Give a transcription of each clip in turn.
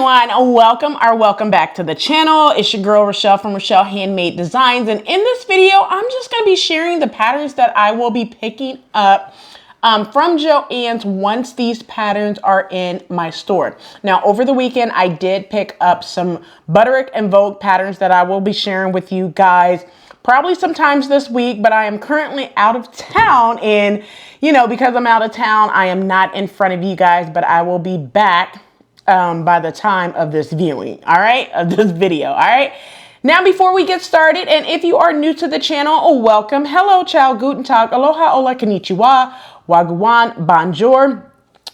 everyone, welcome back to the channel. It's your girl Rochelle from Rochelle.Handmade.Designs, and in this video I'm just going to be sharing the patterns that I will be picking up from Joann's once these patterns are in my store. Now over the weekend I did pick up some Butterick and Vogue patterns that I will be sharing with you guys probably sometimes this week, but I am currently out of town, and because I'm out of town I am not in front of you guys, but I will be back by the time of this viewing, all right, of this video, all right. Now, before we get started, and if you are new to the channel, welcome. Hello, ciao, guten tag, aloha, hola, konnichiwa, wagwan, bonjour,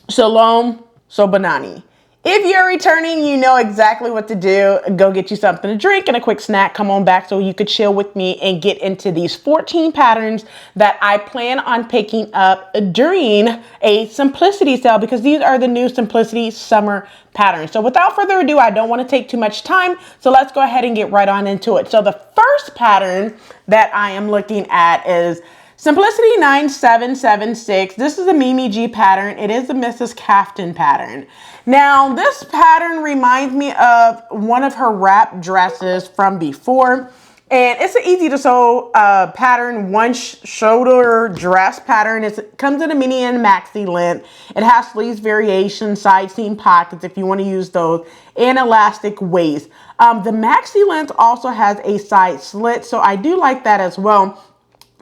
shalom, sobanani. If you're returning, you know exactly what to do. Go get you something to drink and a quick snack. Come on back so you could chill with me and get into these 14 patterns that I plan on picking up during a simplicity sale, because these are the new simplicity summer patterns. So without further ado, I don't want to take too much time. So let's go ahead and get right on into it. So the first pattern that I am looking at is Simplicity 9776. This is a Mimi G pattern. It is a Mrs. Kaftan pattern. Now, this pattern reminds me of one of her wrap dresses from before. And it's an easy to sew pattern, one shoulder dress pattern. It comes in a mini and maxi length. It has sleeves variation, side seam pockets if you want to use those, and elastic waist. The maxi length also has a side slit, so I do like that as well.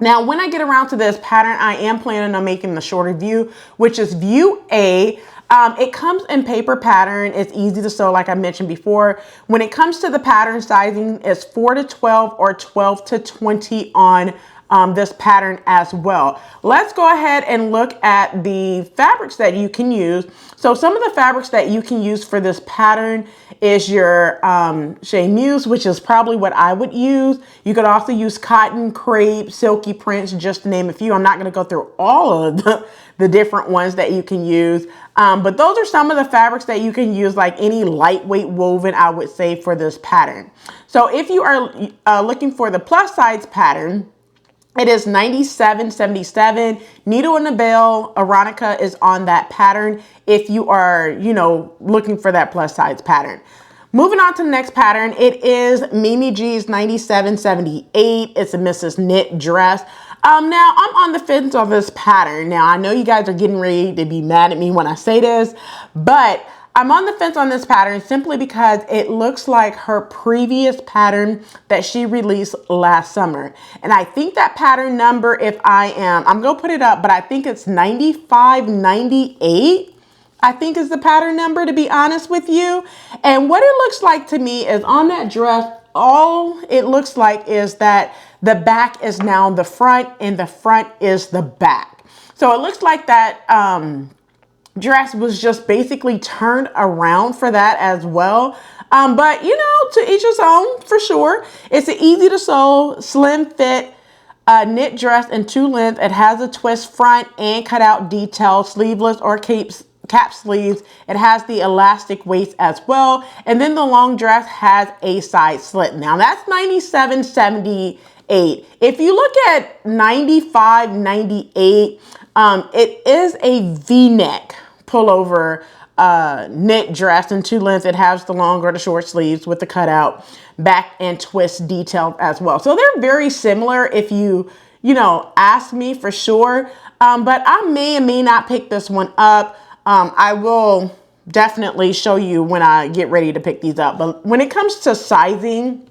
Now, when I get around to this pattern, I am planning on making the shorter view, which is view A. It comes in paper pattern. It's easy to sew, like I mentioned before. When it comes to the pattern sizing, it's 4 to 12 or 12 to 20 on this pattern as well. Let's go ahead and look at the fabrics that you can use. So some of the fabrics that you can use for this pattern is your chemise, which is probably what I would use. You could also use cotton, crepe, silky prints, just to name a few. I'm not going to go through all of the different ones that you can use. But those are some of the fabrics that you can use, like any lightweight woven, I would say, for this pattern. So if you are looking for the plus size pattern, it is 9777. Needle in the Bell Aronica is on that pattern if you are, looking for that plus size pattern. Moving on to the next pattern, it is Mimi G's 9778. It's a Mrs. Knit dress. Now I'm on the fence on this pattern. Now I know you guys are getting ready to be mad at me when I say this, but I'm on the fence on this pattern simply because it looks like her previous pattern that she released last summer. And I think that pattern number, I'm going to put it up, but I think it's 9598. I think is the pattern number, to be honest with you. And what it looks like to me is on that dress, all it looks like is that the back is now the front and the front is the back. So it looks like that, dress was just basically turned around for that as well. But to each his own, for sure. It's an easy to sew, slim fit knit dress in 2 lengths. It has a twist front and cutout detail, sleeveless or cap sleeves. It has the elastic waist as well. And then the long dress has a side slit. Now that's 9778. If you look at 9598, it is a V-neck pullover knit dress in 2 lengths. It has the long or the short sleeves with the cutout back and twist detail as well. So they're very similar if you ask me, for sure. But I may and may not pick this one up. I will definitely show you when I get ready to pick these up. But when it comes to sizing,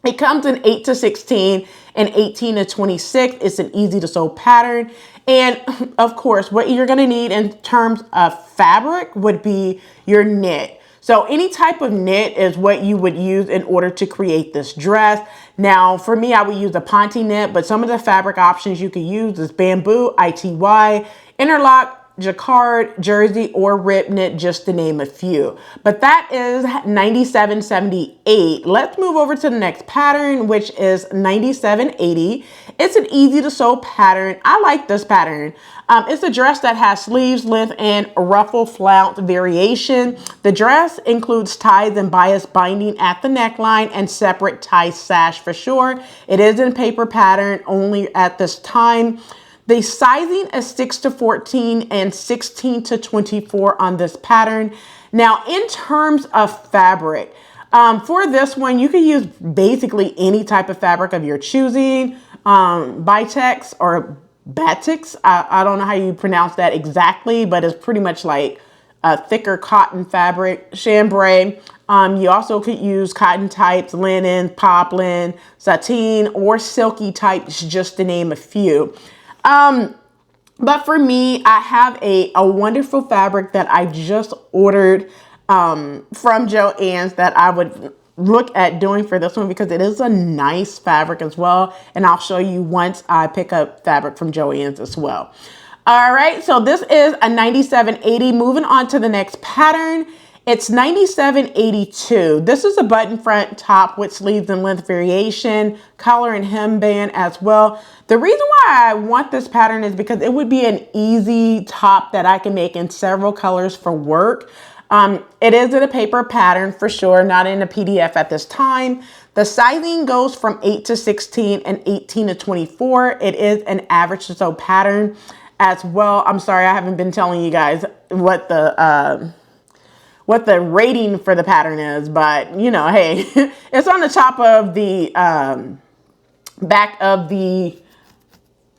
it comes in 8 to 16 and 18 to 26. It's an easy to sew pattern. And of course, what you're going to need in terms of fabric would be your knit. So any type of knit is what you would use in order to create this dress. Now, for me, I would use a Ponte knit, but some of the fabric options you could use is bamboo, ITY, interlock, jacquard, jersey, or rib knit, just to name a few. But that is 9778. Let's move over to the next pattern, which is 9780. It's an easy to sew pattern. I like this pattern. It's a dress that has sleeves, length, and ruffle flounce variation. The dress includes ties and bias binding at the neckline and separate tie sash for sure. It is in paper pattern only at this time. The sizing is 6 to 14 and 16 to 24 on this pattern. Now, in terms of fabric, for this one, you can use basically any type of fabric of your choosing, Vitex or Batix. I don't know how you pronounce that exactly, but it's pretty much like a thicker cotton fabric, chambray. You also could use cotton types, linen, poplin, sateen, or silky types, just to name a few. But for me, I have a wonderful fabric that I just ordered from Joann's that I would look at doing for this one because it is a nice fabric as well. And I'll show you once I pick up fabric from Joann's as well. All right, so this is a 9780. Moving on to the next pattern. It's 9782. This is a button front top with sleeves and length variation, collar and hemband as well. The reason why I want this pattern is because it would be an easy top that I can make in several colors for work. It is in a paper pattern for sure, not in a PDF at this time. The sizing goes from 8 to 16 and 18 to 24. It is an average to sew pattern as well. I'm sorry, I haven't been telling you guys what the rating for the pattern is, but you know, hey, it's on the top of the back of the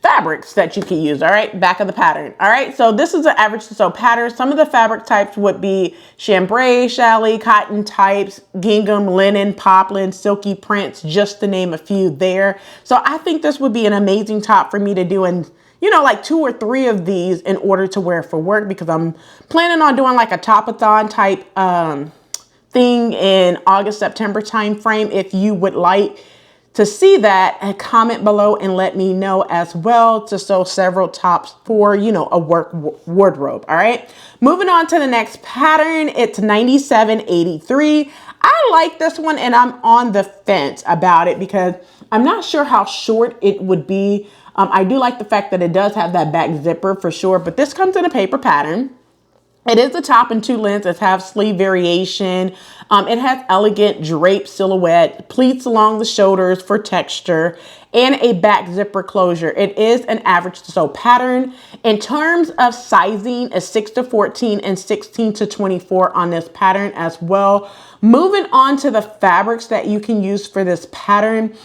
fabrics that you can use. All right, back of the pattern. All right, so this is an average to sew pattern. Some of the fabric types would be chambray, challis, cotton types, gingham, linen, poplin, silky prints, just to name a few there. So I think this would be an amazing top for me to do in, you know, like 2 or 3 of these in order to wear for work, because I'm planning on doing like a top-a-thon type thing in August, September time frame. If you would like to see that, comment below and let me know as well to sew several tops for, you know, a work wardrobe. All right, moving on to the next pattern. It's 9783. I like this one and I'm on the fence about it because I'm not sure how short it would be. I do like the fact that it does have that back zipper for sure, but this comes in a paper pattern. It is a top in 2 lengths. It has sleeve variation. It has elegant drape silhouette, pleats along the shoulders for texture, and a back zipper closure. It is an average to sew pattern. In terms of sizing, is 6 to 14 and 16 to 24 on this pattern as well. Moving on to the fabrics that you can use for this pattern.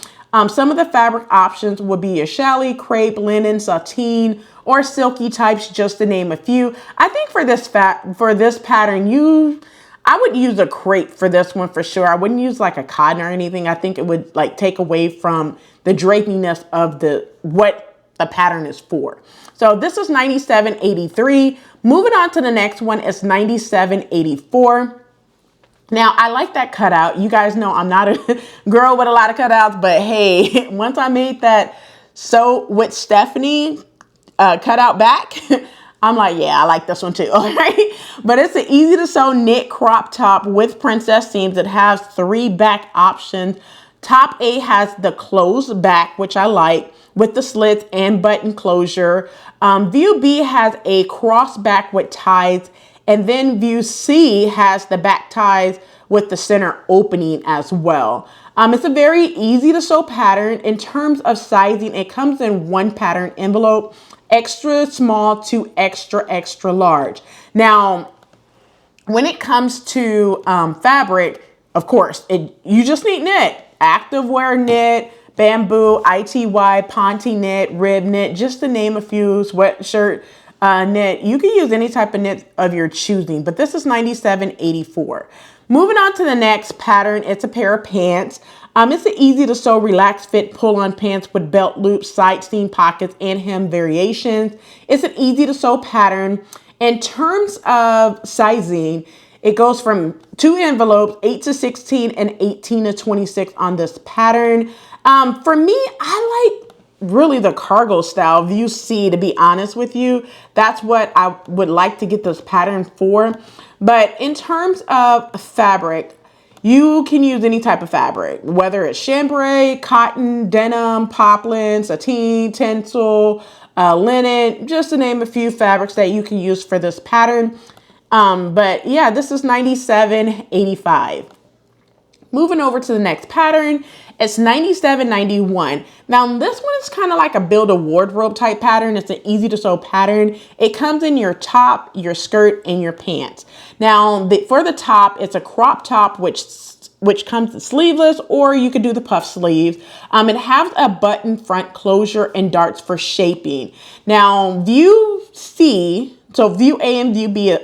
Some of the fabric options would be a challis, crepe, linen, sateen, or silky types, just to name a few. I think for this pattern, I would use a crepe for this one for sure. I wouldn't use like a cotton or anything. I think it would like take away from the drapiness of what the pattern is for. So this is 9783. Moving on to the next one is 9784. Now, I like that cutout. You guys know I'm not a girl with a lot of cutouts, but hey, once I made that Sew with Stephanie cutout back, I'm like, yeah, I like this one too. All right. But it's an easy to sew knit crop top with princess seams. It has 3 back options. Top A has the closed back, which I like, with the slits and button closure. View B has a cross back with ties. And then view C has the back ties with the center opening as well. It's a very easy to sew pattern. In terms of sizing, it comes in 1 pattern envelope, extra small to extra, extra large. Now, when it comes to fabric, of course, you just need knit, activewear knit, bamboo, ITY, ponte knit, rib knit, just to name a few, sweatshirt knit. You can use any type of knit of your choosing, but this is 9784. Moving on to the next pattern, it's a pair of pants. It's an easy to sew, relaxed fit pull-on pants with belt loops, side seam pockets, and hem variations. It's an easy to sew pattern. In terms of sizing, it goes from 2 envelopes, 8 to 16 and 18 to 26 on this pattern. For me, I like really the cargo style view C, to be honest with you. That's what I would like to get this pattern for. But in terms of fabric, you can use any type of fabric, whether it's chambray, cotton, denim, poplin, sateen, tencel, linen, just to name a few fabrics that you can use for this pattern. But yeah, this is 9785. Moving over to the next pattern, It's $97.91. Now this one is kind of like a build a wardrobe type pattern. It's an easy to sew pattern. It comes in your top, your skirt, and your pants. Now for the top, it's a crop top, which comes sleeveless, or you could do the puff sleeves. It has a button front closure and darts for shaping. Now view C, so view A and view B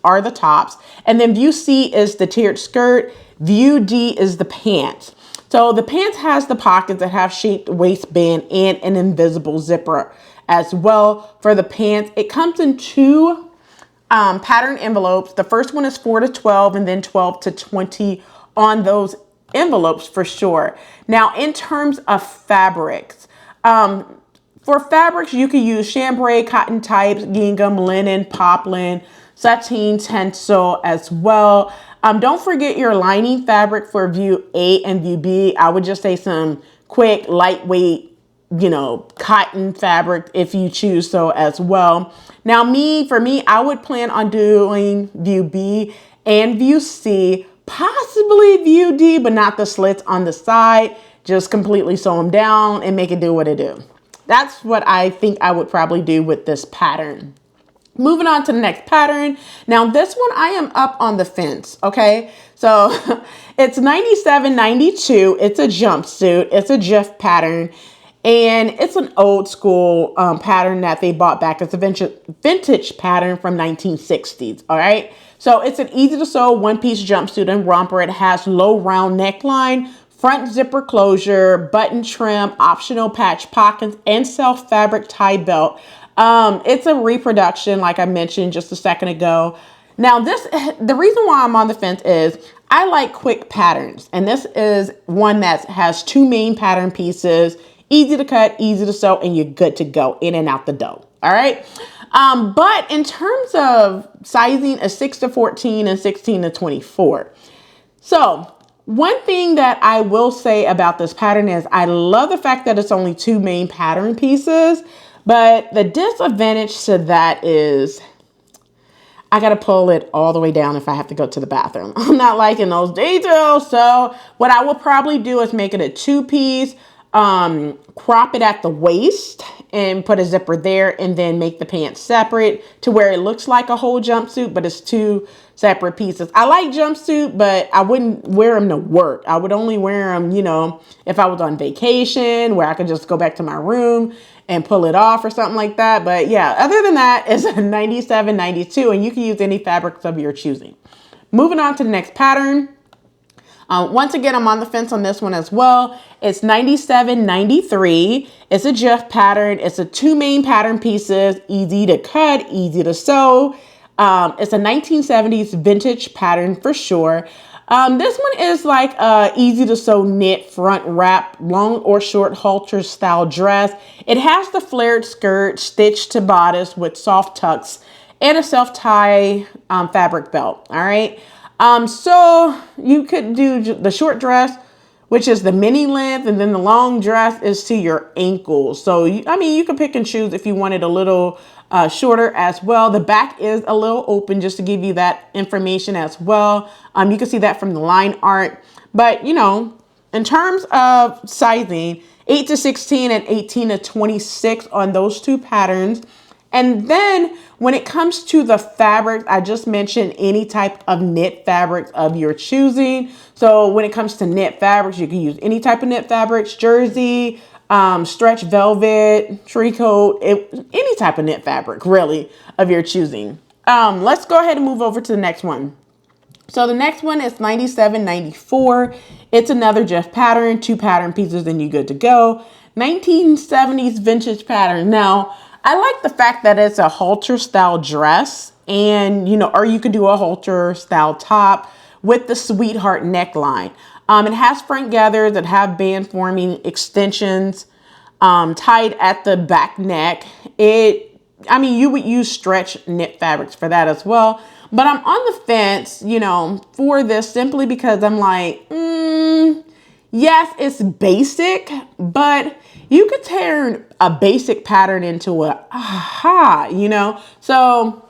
are the tops, and then view C is the tiered skirt. View D is the pants. So the pants has the pockets that have shaped waistband and an invisible zipper as well. For the pants, it comes in two pattern envelopes. The first one is 4 to 12 and then 12 to 20 on those envelopes for sure. Now, in terms of fabrics, for fabrics, you can use chambray, cotton types, gingham, linen, poplin, sateen, tencel as well. Don't forget your lining fabric for view A and view B. I would just say some quick, lightweight, cotton fabric if you choose so as well. Now, for me, I would plan on doing view B and view C, possibly view D, but not the slits on the side. Just completely sew them down and make it do what it do. That's what I think I would probably do with this pattern. Moving on to the next pattern. Now this one I am up on the fence, okay? So it's $97.92. It's a jumpsuit. It's a GIF pattern. And it's an old school pattern that they bought back. It's a vintage pattern from 1960s, all right? So it's an easy to sew one-piece jumpsuit and romper. It has low round neckline, front zipper closure, button trim, optional patch pockets, and self fabric tie belt. It's a reproduction, like I mentioned just a second ago. Now the reason why I'm on the fence is I like quick patterns. And this is one that has two main pattern pieces, easy to cut, easy to sew, and you're good to go in and out the dough. All right. But in terms of sizing, a 6 to 14 and 16 to 24. So one thing that I will say about this pattern is I love the fact that it's only two main pattern pieces, but the disadvantage to that is I got to pull it all the way down if I have to go to the bathroom. I'm not liking those details. So what I will probably do is make it a two-piece, crop it at the waist and put a zipper there, and then make the pants separate to where it looks like a whole jumpsuit, but it's two separate pieces. I like jumpsuit, but I wouldn't wear them to work. I would only wear them, if I was on vacation where I could just go back to my room and pull it off or something like that. But yeah, other than that, it's a $97.92, and you can use any fabrics of your choosing. Moving on to the next pattern. Once again, I'm on the fence on this one as well. It's $97.93. It's a GIF pattern. It's a two main pattern pieces, easy to cut, easy to sew. It's a 1970s vintage pattern for sure. This one is like a easy to sew knit front wrap, long or short halter style dress. It has the flared skirt stitched to bodice with soft tucks and a self tie fabric belt. All right. So you could do the short dress, which is the mini length, and then the long dress is to your ankles. So, you can pick and choose if you wanted a little shorter as well. The back is a little open just to give you that information as well. You can see that from the line art. But, in terms of sizing, 8 to 16 and 18 to 26 on those two patterns. And then when it comes to the fabrics, I just mentioned any type of knit fabrics of your choosing. So when it comes to knit fabrics, you can use any type of knit fabrics, jersey, stretch velvet, tricot, any type of knit fabric really of your choosing. Let's go ahead and move over to the next one. So the next one is $97.94. It's another GIF pattern, two pattern pieces, and you're good to go. 1970s vintage pattern. Now, I like the fact that it's a halter style dress, and or you could do a halter style top with the sweetheart neckline. It has front gathers that have band forming extensions tied at the back neck. You would use stretch knit fabrics for that as well. But I'm on the fence, for this simply because I'm like, yes, it's basic, but you could turn a basic pattern into a So,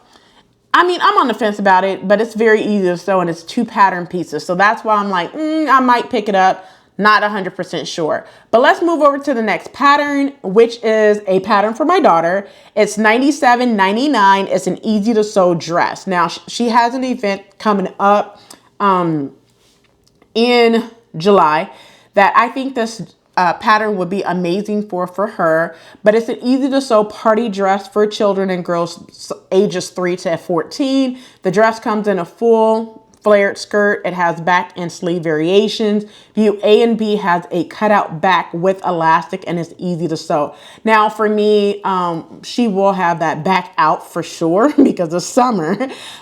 I'm on the fence about it, but it's very easy to sew, and it's two pattern pieces. So that's why I'm like, I might pick it up. Not 100% sure. But let's move over to the next pattern, which is a pattern for my daughter. It's $97.99. It's an easy to sew dress. Now she has an event coming up in July that I think this pattern would be amazing for her. But it's an easy to sew party dress for children and girls ages 3 to 14. The dress comes in a full flared skirt. It has back and sleeve variations. View A and B has a cutout back with elastic and it's easy to sew. Now for me, she will have that back out for sure because of summer,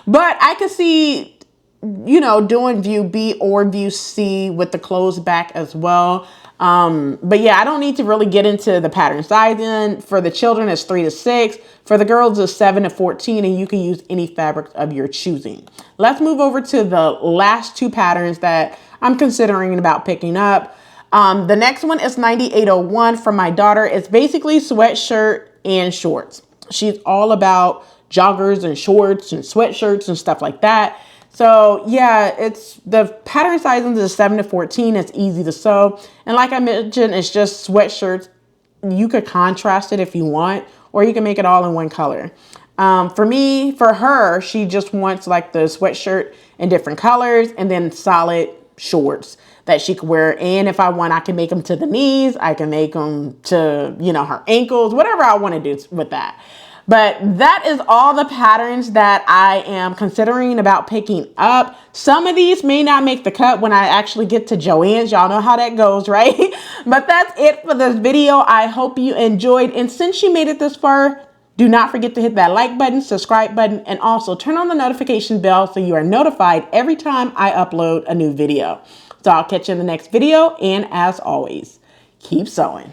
but I could see, you know, doing view B or view C with the closed back as well. But yeah, I don't need to really get into the pattern sizing. For the children, it's 3 to 6. For the girls, it's 7 to 14, and you can use any fabric of your choosing. Let's move over to the last two patterns that I'm considering about picking up. The next one is 9801 from my daughter. It's basically sweatshirt and shorts. She's all about joggers and shorts and sweatshirts and stuff like that. So yeah, it's the pattern sizing is 7 to 14. It's easy to sew. And like I mentioned, it's just sweatshirts. You could contrast it if you want, or you can make it all in one color. For her, she just wants like the sweatshirt in different colors and then solid shorts that she could wear. And if I want, I can make them to the knees. I can make them to, you know, her ankles, whatever I want to do with that. But that is all the patterns that I am considering about picking up. Some of these may not make the cut when I actually get to Joann's. Y'all know how that goes, right? But that's it for this video. I hope you enjoyed. And since you made it this far, do not forget to hit that like button, subscribe button, and also turn on the notification bell so you are notified every time I upload a new video. So I'll catch you in the next video. And as always, keep sewing.